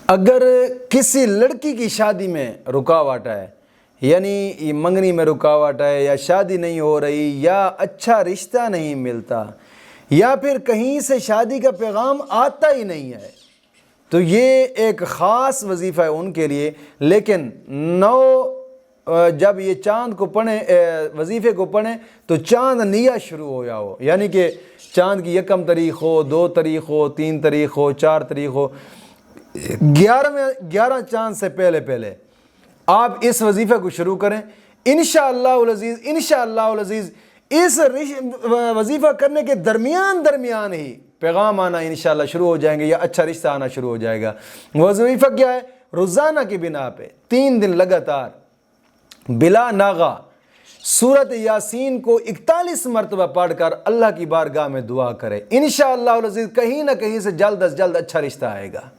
اگر کسی لڑکی کی شادی میں رکاوٹ ہے، یعنی منگنی میں رکاوٹ ہے، یا شادی نہیں ہو رہی، یا اچھا رشتہ نہیں ملتا، یا پھر کہیں سے شادی کا پیغام آتا ہی نہیں ہے، تو یہ ایک خاص وظیفہ ہے ان کے لیے۔ لیکن جب یہ چاند کو پڑھیں، وظیفے کو پڑھیں، تو چاند نیا شروع ہو یا ہو، یعنی کہ چاند کی 1 تاریخ ہو، 2 تاریخ ہو، 3 تاریخ ہو، 4 تاریخ ہو، 11 چاند سے پہلے آپ اس وظیفے کو شروع کریں۔ انشاءاللہ العزیز اس وظیفہ کرنے کے درمیان ہی پیغام آنا انشاءاللہ شروع ہو جائیں گے، یا اچھا رشتہ آنا شروع ہو جائے گا۔ وظیفہ کیا ہے؟ روزانہ کی بنا پہ 3 دن لگاتار بلا ناغہ سورۃ یاسین کو 41 مرتبہ پڑھ کر اللہ کی بارگاہ میں دعا کرے، انشاءاللہ العزیز کہیں نہ کہیں سے جلد از جلد اچھا رشتہ آئے گا۔